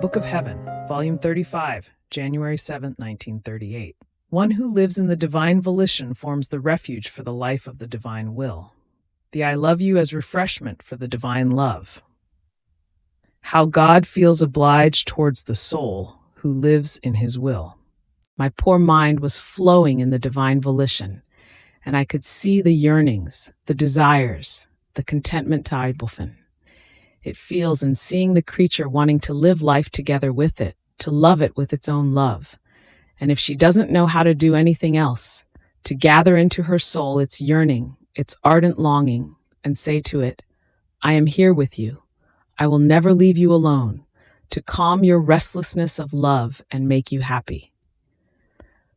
Book of Heaven, Volume 35, January 7, 1938. One who lives in the divine volition forms the refuge for the life of the divine will. The I love you as refreshment for the divine love. How God feels obliged towards the soul who lives in his will. My poor mind was flowing in the divine volition, and I could see the yearnings, the desires, the contentment to Eibelfen. It feels in seeing the creature wanting to live life together with it, to love it with its own love. And if she doesn't know how to do anything else, to gather into her soul its yearning, its ardent longing, and say to it, I am here with you. I will never leave you alone, to calm your restlessness of love and make you happy.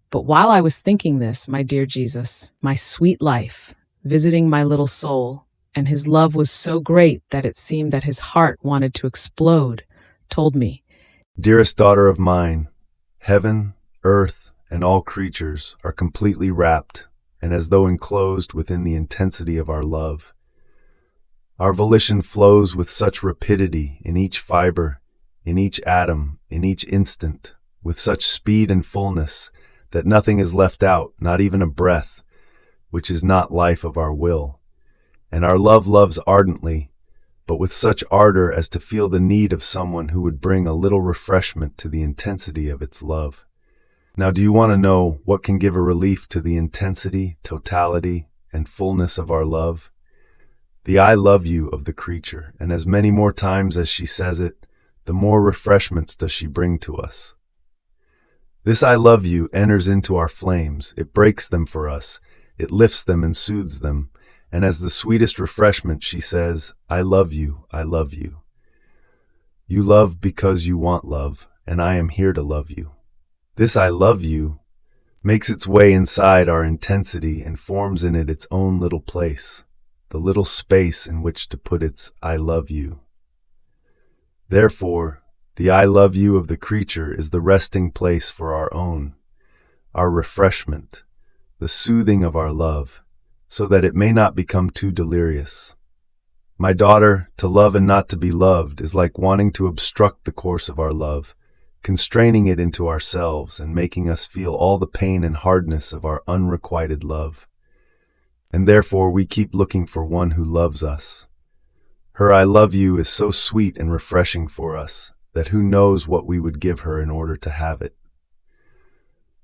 But while I was thinking this, my dear Jesus, my sweet life, visiting my little soul, and his love was so great that it seemed that his heart wanted to explode, told me, Dearest daughter of mine, heaven, earth, and all creatures are completely wrapped and as though enclosed within the intensity of our love. Our volition flows with such rapidity in each fiber, in each atom, in each instant, with such speed and fullness that nothing is left out, not even a breath, which is not life of our will. And our love loves ardently, but with such ardor as to feel the need of someone who would bring a little refreshment to the intensity of its love. Now, do you want to know what can give a relief to the intensity, totality, and fullness of our love? The I love you of the creature, and as many more times as she says it, the more refreshments does she bring to us. This I love you enters into our flames, it breaks them for us, it lifts them and soothes them, and as the sweetest refreshment she says, I love you, I love you. You love because you want love, and I am here to love you. This I love you makes its way inside our intensity and forms in it its own little place, the little space in which to put its I love you. Therefore, the I love you of the creature is the resting place for our own, our refreshment, the soothing of our love, so that it may not become too delirious. My daughter, to love and not to be loved is like wanting to obstruct the course of our love, constraining it into ourselves and making us feel all the pain and hardness of our unrequited love. And therefore we keep looking for one who loves us. Her I love you is so sweet and refreshing for us that who knows what we would give her in order to have it.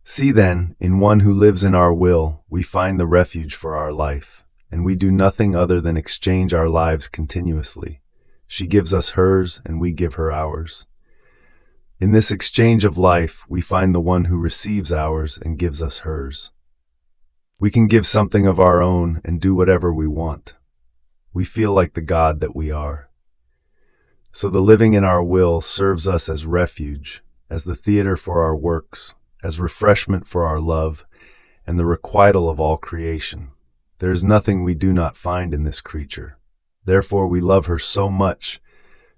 See then, in one who lives in our will, we find the refuge for our life, and we do nothing other than exchange our lives continuously. She gives us hers, and we give her ours. In this exchange of life, we find the one who receives ours and gives us hers. We can give something of our own and do whatever we want. We feel like the God that we are. So the living in our will serves us as refuge, as the theater for our works, as refreshment for our love, and the requital of all creation. There is nothing we do not find in this creature. Therefore we love her so much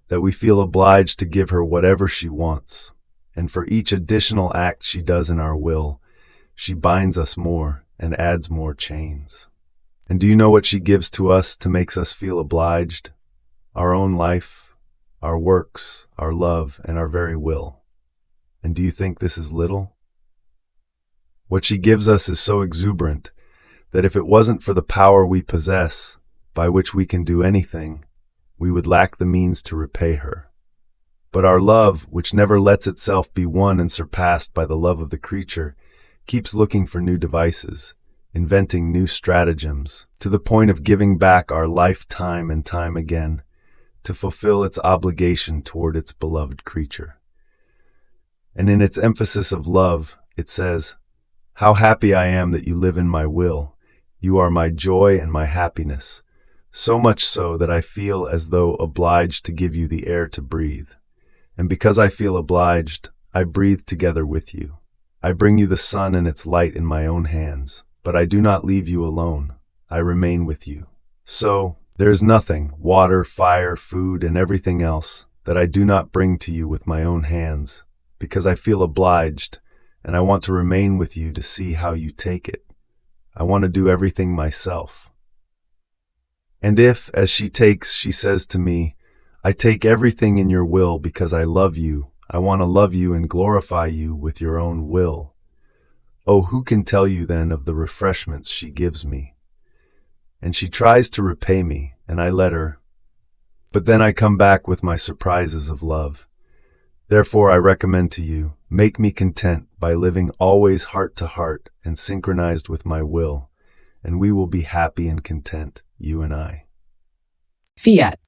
that we feel obliged to give her whatever she wants, and for each additional act she does in our will, she binds us more and adds more chains. And do you know what she gives to us to make us feel obliged? Our own life, our works, our love, and our very will. And do you think this is little? What she gives us is so exuberant that if it wasn't for the power we possess, by which we can do anything, we would lack the means to repay her. But our love, which never lets itself be won and surpassed by the love of the creature, keeps looking for new devices, inventing new stratagems, to the point of giving back our life time and time again, to fulfill its obligation toward its beloved creature. And in its emphasis of love, it says, How happy I am that you live in my will. You are my joy and my happiness, so much so that I feel as though obliged to give you the air to breathe. And because I feel obliged, I breathe together with you. I bring you the sun and its light in my own hands, but I do not leave you alone. I remain with you. So, there is nothing, water, fire, food, and everything else, that I do not bring to you with my own hands, because I feel obliged, and I want to remain with you to see how you take it. I want to do everything myself. And if, as she takes, she says to me, I take everything in your will because I love you, I want to love you and glorify you with your own will. Oh, who can tell you then of the refreshments she gives me? And she tries to repay me, and I let her. But then I come back with my surprises of love. Therefore I recommend to you, make me content by living always heart to heart and synchronized with my will, and we will be happy and content, you and I. Fiat.